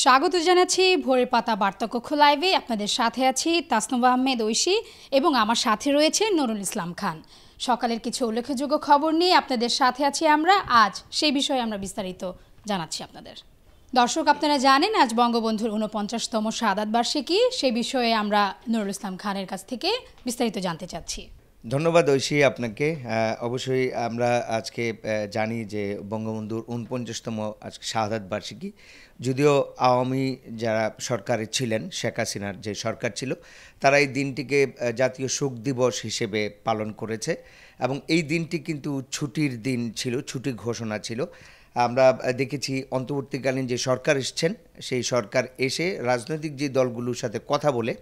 স্বাগত জানাচ্ছি ভোরের পাতা বার্তাকক্ষ লাইভে। আপনাদের সাথে আছি তাসনুবা আহমেদ ঐশী এবং আমার সাথে রয়েছে নুরুল ইসলাম খান। সকালের কিছু উল্লেখযোগ্য খবর নিয়ে আপনাদের সাথে আছি আমরা। আজ সেই বিষয়ে আমরা বিস্তারিত জানাচ্ছি আপনাদের। দর্শক, আপনারা জানেন আজ বঙ্গবন্ধুর ৪৯তম শাহাদাত বার্ষিকী। সেই বিষয়ে আমরা নুরুল ইসলাম খানের কাছ থেকে বিস্তারিত জানতে চাচ্ছি। ধন্যবাদ ঐশী আপনাকে। অবশ্যই আমরা আজকে জানি যে বঙ্গবন্ধুর ৪৯তম আজকে শাহাদাত বার্ষিকী। যদিও আওয়ামী যারা সরকারে ছিলেন, শেখ হাসিনার যে সরকার ছিল, তারা এই দিনটিকে জাতীয় শোক দিবস হিসেবে পালন করেছে এবং এই দিনটি কিন্তু ছুটির দিন ছিল, ছুটি ঘোষণা ছিল। আমরা দেখেছি অন্তর্বর্তীকালীন যে সরকার এসছেন, সেই সরকার এসে রাজনৈতিক যে দলগুলোর সাথে কথা বলে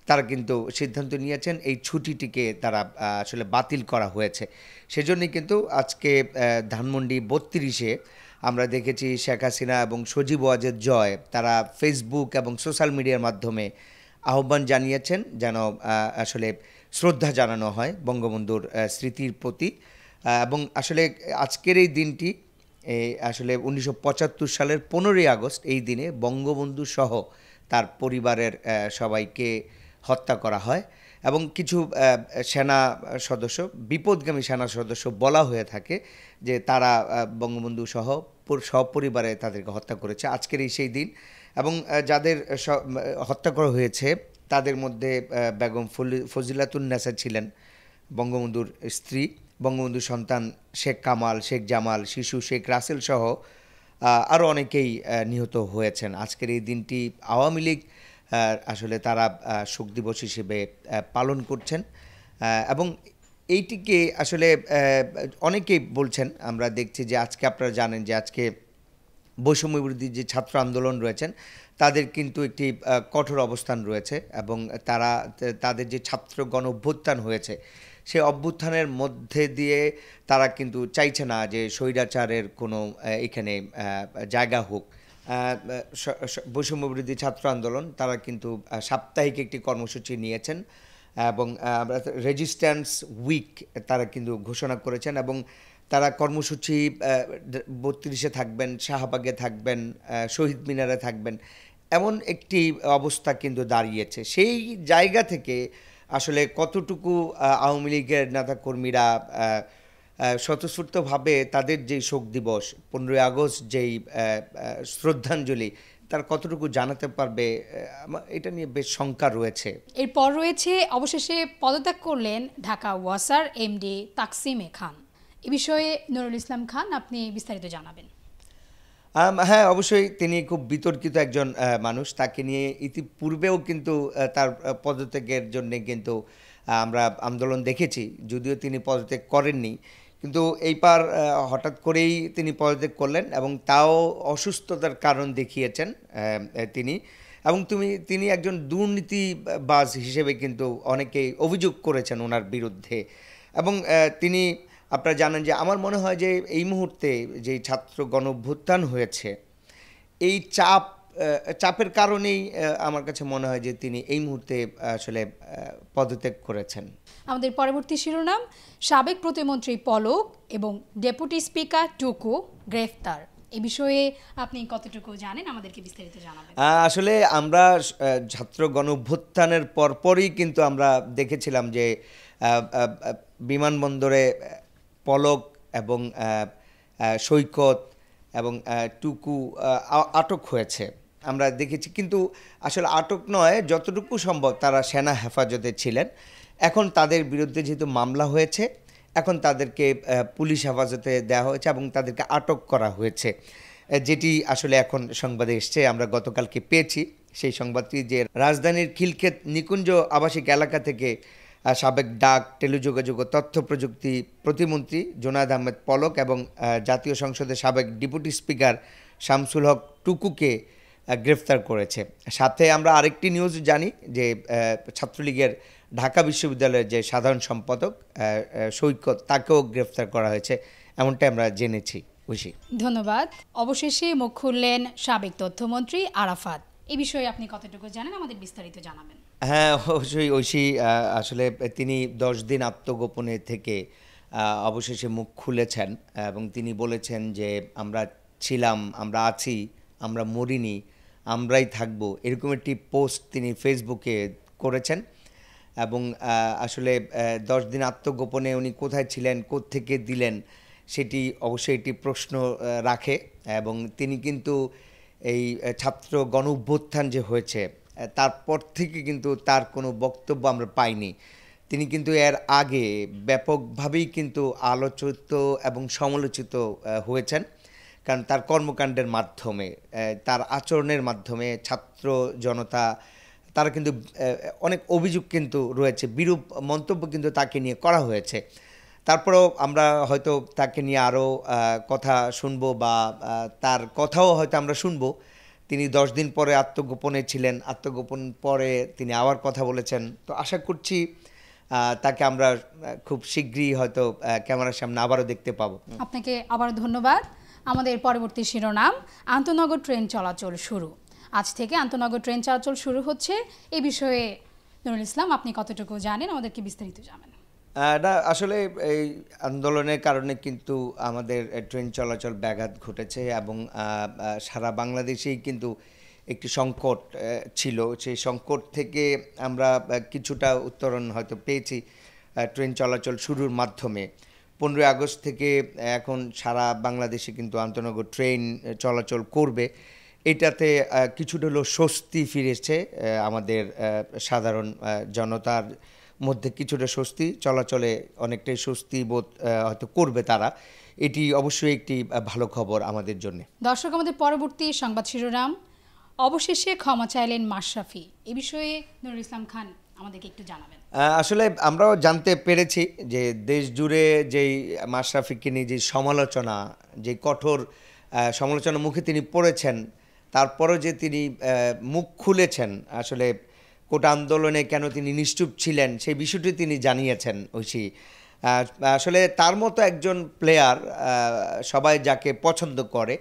তারা কিন্তু সিদ্ধান্ত নিয়েছেন এই ছুটিটিকে তারা আসলে বাতিল করা হয়েছে। সেজন্যই কিন্তু আজকে ধানমন্ডি ৩২-এ আমরা দেখেছি শেখ হাসিনা এবং সজীব ওয়াজেদ জয় তারা ফেসবুক এবং সোশ্যাল মিডিয়ার মাধ্যমে আহ্বান জানিয়েছেন যেন আসলে শ্রদ্ধা জানানো হয় বঙ্গবন্ধুর স্মৃতির প্রতি। এবং আসলে আজকের এই দিনটি আসলে ১৯৭৫ সালের ১৫ই আগস্ট এই দিনে বঙ্গবন্ধু সহ তার পরিবারের সবাইকে হত্যা করা হয় এবং কিছু সেনা সদস্য, বিপদগামী সেনা সদস্য বলা হয়ে থাকে যে তারা বঙ্গবন্ধু সহ সপরিবারে তাদেরকে হত্যা করেছে। আজকের এই সেই দিন এবং যাদের হত্যা করা হয়েছে তাদের মধ্যে বেগম ফজিলাতুন্নেসা ছিলেন বঙ্গবন্ধুর স্ত্রী, বঙ্গবন্ধুর সন্তান শেখ কামাল, শেখ জামাল, শিশু শেখ রাসেল সহ আরও অনেকেই নিহত হয়েছেন। আজকের এই দিনটি আওয়ামী লীগ আসলে তারা শোক দিবস হিসেবে পালন করছেন এবং এইটিকে আসলে অনেকেই বলছেন। আমরা দেখছি যে আজকে আপনারা জানেন যে আজকে বৈষম্য বিরোধী যে ছাত্র আন্দোলন রয়েছেন তাদের কিন্তু একটি কঠোর অবস্থান রয়েছে এবং তাদের যে ছাত্র গণ অভ্যুত্থান হয়েছে সেই অভ্যুত্থানের মধ্যে দিয়ে তারা কিন্তু চাইছে না যে স্বৈরাচারের কোনো এখানে জায়গা হোক। বৈষম্য বিরোধী ছাত্র আন্দোলন তারা কিন্তু সাপ্তাহিক একটি কর্মসূচি নিয়েছেন এবং রেজিস্ট্যান্স উইক তারা কিন্তু ঘোষণা করেছেন এবং তারা কর্মসূচি ৩২-এ থাকবেন, শাহবাগে থাকবেন, শহীদ মিনারে থাকবেন, এমন একটি অবস্থা কিন্তু দাঁড়িয়েছে। সেই জায়গা থেকে আসলে কতটুকু আওয়ামী লীগের নেতাকর্মীরা স্বতঃস্ফূর্তভাবে তাদের যেই শোক দিবস ১৫ই আগস্ট যেই শ্রদ্ধাঞ্জলি তার কতটুকু জানাতে পারবে, এটা নিয়ে বেশ শঙ্কা রয়েছে। এরপর রয়েছে অবশেষে পদত্যাগ করলেন ঢাকা ওয়াসার এমডি তাকসিম খান। এ বিষয়ে নুরুল ইসলাম খান আপনি বিস্তারিত জানাবেন। হ্যাঁ, অবশ্যই তিনি খুব বিতর্কিত একজন মানুষ। তাকে নিয়ে ইতিপূর্বেও কিন্তু তার পদত্যাগের জন্যে কিন্তু আমরা আন্দোলন দেখেছি, যদিও তিনি পদত্যাগ করেননি। কিন্তু এইবার হঠাৎ করেই তিনি পদত্যাগ করলেন এবং তাও অসুস্থতার কারণ দেখিয়েছেন তিনি। এবং তিনি একজন দুর্নীতিবাজ হিসেবে কিন্তু অনেকেই অভিযোগ করেছেন ওনার বিরুদ্ধে। এবং তিনি, আপনারা জানেন যে আমার মনে হয় যে এই মুহূর্তে যে ছাত্র গণঅভ্যুত্থান হয়েছে এই চাপের কারণেই আমার কাছে মনে হয় যে তিনি এই মুহূর্তে আসলে পদত্যাগ করেছেন। আমাদের পরবর্তী শিরোনাম, সাবেক প্রতিমন্ত্রী পলক এবং ডেপুটি স্পিকার টুকু গ্রেফতার। এই বিষয়ে আপনি কতটুকু জানেন আমাদেরকে বিস্তারিত জানাবেন। আসলে আমরা ছাত্র গণঅভ্যুত্থানের পরপরই কিন্তু আমরা দেখেছিলাম যে বিমানবন্দরে পলক এবং সৈকত এবং টুকু আটক হয়েছে আমরা দেখেছি। কিন্তু আসলে আটক নয়, যতটুকু সম্ভব তারা সেনা হেফাজতে ছিলেন। এখন তাদের বিরুদ্ধে যেহেতু মামলা হয়েছে, এখন তাদেরকে পুলিশ হেফাজতে দেওয়া হয়েছে এবং তাদেরকে আটক করা হয়েছে, যেটি আসলে এখন সংবাদে এসছে। আমরা গতকালকে পেয়েছি সেই সংবাদটি যে রাজধানীর খিলক্ষেত নিকুঞ্জ আবাসিক এলাকা থেকে সাবেক ডাক, টেলিযোগাযোগ ও তথ্য প্রযুক্তি প্রতিমন্ত্রী জোনায়েদ আহমেদ পলক এবং জাতীয় সংসদের সাবেক ডেপুটি স্পিকার শামসুল হক টুকুকে গ্রেফতার করেছে। সাথে আমরা আরেকটি নিউজ জানি যে ছাত্রলীগের ঢাকা বিশ্ববিদ্যালয়ের যে সাধারণ সম্পাদক সৈকত, তাকেও গ্রেফতার করা হয়েছে, এমনটাই আমরা জেনেছি। ধন্যবাদ। অবশেষে মুখ খুললেন সাবেক তথ্যমন্ত্রী আরাফাত। এই বিষয়ে আপনি কতটুকু জানেন আমাদের বিস্তারিত জানাবেন। হ্যাঁ, অবশ্যই ঐশী। আসলে তিনি 10 দিন আত্মগোপনে থেকে অবশেষে মুখ খুলেছেন এবং তিনি বলেছেন যে আমরা ছিলাম, আমরা আছি, আমরা মরিনি, আমরাই থাকবো, এরকম একটি পোস্ট তিনি ফেসবুকে করেছেন। এবং আসলে 10 দিন আত্মগোপনে উনি কোথায় ছিলেন, কোত্থেকে দিলেন, সেটি অবশ্যই একটি প্রশ্ন রাখে। এবং তিনি কিন্তু এই ছাত্র গণ অভ্যুত্থান যে হয়েছে তারপর থেকে কিন্তু তার কোনো বক্তব্য আমরা পাইনি। তিনি কিন্তু এর আগে ব্যাপকভাবেই কিন্তু আলোচিত এবং সমালোচিত হয়েছেন, কারণ তার কর্মকাণ্ডের মাধ্যমে, তার আচরণের মাধ্যমে ছাত্র জনতা তারা কিন্তু অনেক অভিযোগ কিন্তু রয়েছে, বিরূপ মন্তব্য কিন্তু তাকে নিয়ে করা হয়েছে। তারপরেও আমরা হয়তো তাকে নিয়ে আরও কথা শুনবো, বা তার কথাও হয়তো আমরা শুনবো। তিনি 10 দিন পরে আত্মগোপনে ছিলেন, আত্মগোপন পরে তিনি আবার কথা বলেছেন। তো আশা করছি তাকে আমরা খুব শীঘ্রই হয়তো ক্যামেরার সামনে আবারও দেখতে পাবো। আপনাকে আবার ধন্যবাদ। আমাদের পরবর্তী শিরোনাম, আন্তনগর ট্রেন চলাচল শুরু। আজ থেকে আন্তনগর ট্রেন চলাচল শুরু হচ্ছে। এই বিষয়ে নুরুল ইসলাম, আপনি কতটুকু জানেন, আমাদেরকে বিস্তারিত জানাবেন। না, আসলে এই আন্দোলনের কারণে কিন্তু আমাদের ট্রেন চলাচল ব্যাঘাত ঘটেছে, এবং সারা বাংলাদেশেই কিন্তু একটি সংকট ছিল। সেই সংকট থেকে আমরা কিছুটা উত্তরণ হয়তো পেয়েছি ট্রেন চলাচল শুরুর মাধ্যমে। 15 আগস্ট থেকে এখন সারা বাংলাদেশে কিন্তু আন্তনগর ট্রেন চলাচল করবে। এটাতে কিছুটা হলেও স্বস্তি ফিরেছে আমাদের সাধারণ জনতার মধ্যে, কিছুটা স্বস্তি, চলাচলে অনেকটাই স্বস্তি বোধ হয়তো করবে তারা। এটি অবশ্যই একটি ভালো খবর আমাদের জন্য। দর্শক, আমাদের পরবর্তী সংবাদ শিরোনাম, অবশেষে ক্ষমা চাইলেন মাশরাফি। এই বিষয়ে নুরুল ইসলাম খান আমাদেরকে একটু জানাবেন। আসলে আমরাও জানতে পেরেছি যে দেশ জুড়ে যেই মাশরাফিকে নিয়ে যে সমালোচনা, যে কঠোর সমালোচনার মুখে তিনি পড়েছেন, তারপরও যে তিনি মুখ খুলেছেন, আসলে কোটা আন্দোলনে কেন তিনি নিশ্চুপ ছিলেন সেই বিষয়টি তিনি জানিয়েছেন। ঐশী, আসলে তার মতো একজন প্লেয়ার, সবাই যাকে পছন্দ করে,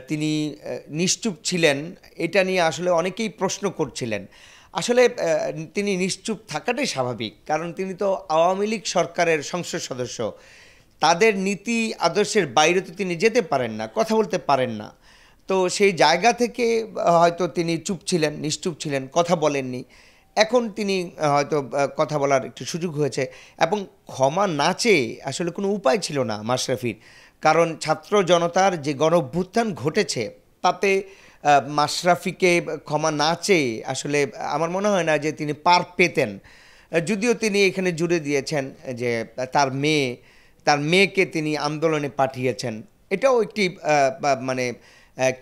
তিনি নিশ্চুপ ছিলেন, এটা নিয়ে আসলে অনেকেই প্রশ্ন করছিলেন। আসলে তিনি নিশ্চুপ থাকাটাই স্বাভাবিক, কারণ তিনি তো আওয়ামী লীগ সরকারের সংসদ সদস্য। তাদের নীতি আদর্শের বাইরে তো তিনি যেতে পারেন না, কথা বলতে পারেন না। তো সেই জায়গা থেকে হয়তো তিনি চুপ ছিলেন, নিশ্চুপ ছিলেন, কথা বলেননি। এখন তিনি হয়তো কথা বলার একটু সুযোগ হয়েছে, এবং ক্ষমা না চেয়ে আসলে কোনো উপায় ছিল না মাশরাফির। কারণ ছাত্র জনতার যে গণ অভ্যুত্থান ঘটেছে, তাতে মাশরাফিকে ক্ষমা না চেয়ে আসলে আমার মনে হয় না যে তিনি পার পেতেন। যদিও তিনি এখানে জুড়ে দিয়েছেন যে তার মেয়েকে তিনি আন্দোলনে পাঠিয়েছেন, এটাও একটি মানে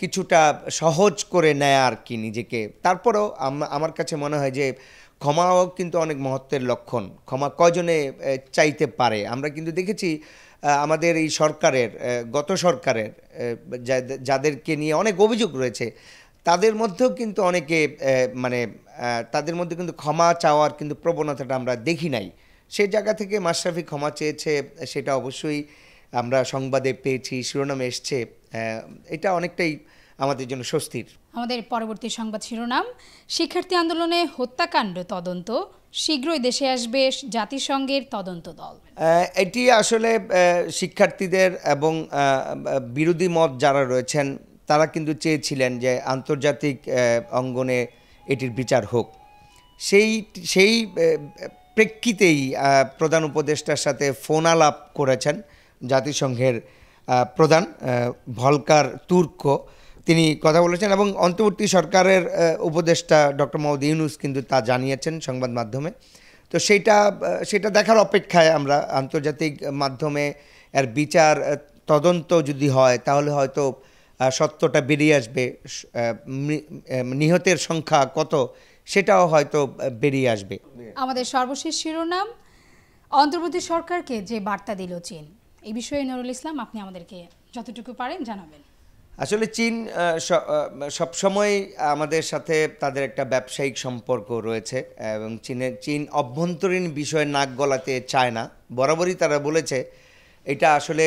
কিছুটা সহজ করে নেয় আর কি নিজেকে। তারপরেও আমার কাছে মনে হয় যে ক্ষমাও কিন্তু অনেক মহত্বের লক্ষণ। ক্ষমা কয়জনে চাইতে পারে? আমরা কিন্তু দেখেছি আমাদের এই সরকারের, গত সরকারের, যাদেরকে নিয়ে অনেক অভিযোগ রয়েছে, তাদের মধ্যেও কিন্তু অনেকে মানে তাদের মধ্যে কিন্তু ক্ষমা চাওয়ার কিন্তু প্রবণতাটা আমরা দেখি নাই। সেই জায়গা থেকে মাশরাফি ক্ষমা চেয়েছে, সেটা অবশ্যই আমরা সংবাদে পেয়েছি, শিরোনামে এসছে। এটা অনেকটাই আমাদের জন্য স্বস্তির। আমাদের পরবর্তী সংবাদ শিরোনাম, শিক্ষার্থী আন্দোলনে হত্যাকাণ্ড তদন্ত, শীঘ্রই দেশে আসবে জাতিসংঘের তদন্ত দল। এটি আসলে শিক্ষার্থীদের এবং বিরোধী মত যারা রয়েছেন, তারা কিন্তু চেয়েছিলেন যে আন্তর্জাতিক অঙ্গনে এটির বিচার হোক। সেই প্রেক্ষিতেই প্রধান উপদেষ্টার সাথে ফোন আলাপ করেছেন জাতিসংঘের প্রধান ভলকার তুর্ক। তিনি কথা বলেছেন, এবং অন্তর্বর্তী সরকারের উপদেষ্টা ডক্টর মোহাম্মদ ইউনূস কিন্তু তা জানিয়েছেন সংবাদ মাধ্যমে। তো সেটা দেখার অপেক্ষায় আমরা। আন্তর্জাতিক মাধ্যমে এর বিচার তদন্ত যদি হয়, তাহলে হয়তো সত্যটা বেরিয়ে আসবে। নিহতের সংখ্যা কত, সেটাও হয়তো বেরিয়ে আসবে। আমাদের সর্বশেষ শিরোনাম, অন্তর্বর্তী সরকারকে যে বার্তা দিল চীন। এই বিষয়ে নুরুল ইসলাম, আপনি আমাদেরকে যতটুকু পারেন জানাবেন। আসলে চীন সবসময় আমাদের সাথে তাদের একটা ব্যবসায়িক সম্পর্ক রয়েছে, এবং চীন অভ্যন্তরীণ বিষয়ে নাক গলাতে চায় না। বরাবরই তারা বলেছে। এটা আসলে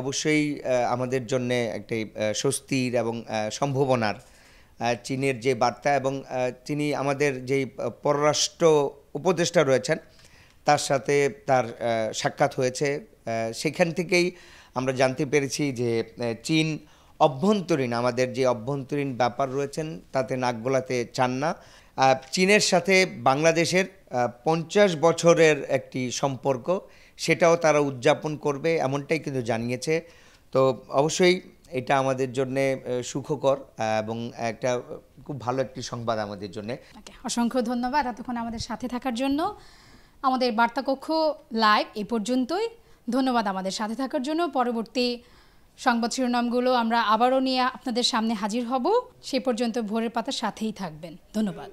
অবশ্যই আমাদের জন্যে একটি স্বস্তির এবং সম্ভাবনার। চীনের যে বার্তা, এবং তিনি আমাদের যেই পররাষ্ট্র উপদেষ্টা রয়েছেন, তার সাথে তার সাক্ষাৎ হয়েছে। সেখান থেকেই আমরা জানতে পেরেছি যে চীন অভ্যন্তরীণ আমাদের যে অভ্যন্তরীণ ব্যাপার রয়েছেন তাতে নাক গলাতে চান না। চীনের সাথে বাংলাদেশের 50 বছরের একটি সম্পর্ক, সেটাও তারা উদযাপন করবে এমনটাই কিন্তু জানিয়েছে। তো অবশ্যই এটা আমাদের জন্য সুখকর এবং একটা খুব ভালো একটি সংবাদ আমাদের জন্য। অসংখ্য ধন্যবাদ এতক্ষণ আমাদের সাথে থাকার জন্য। আমাদের বার্তাকক্ষ লাইভ এই পর্যন্তই। ধন্যবাদ আমাদের সাথে থাকার জন্য। পরবর্তী সংবাদ শিরোনামগুলো আমরা আবারও নিয়ে আপনাদের সামনে হাজির হব। সে পর্যন্ত ভোরের পাতার সাথেই থাকবেন। ধন্যবাদ।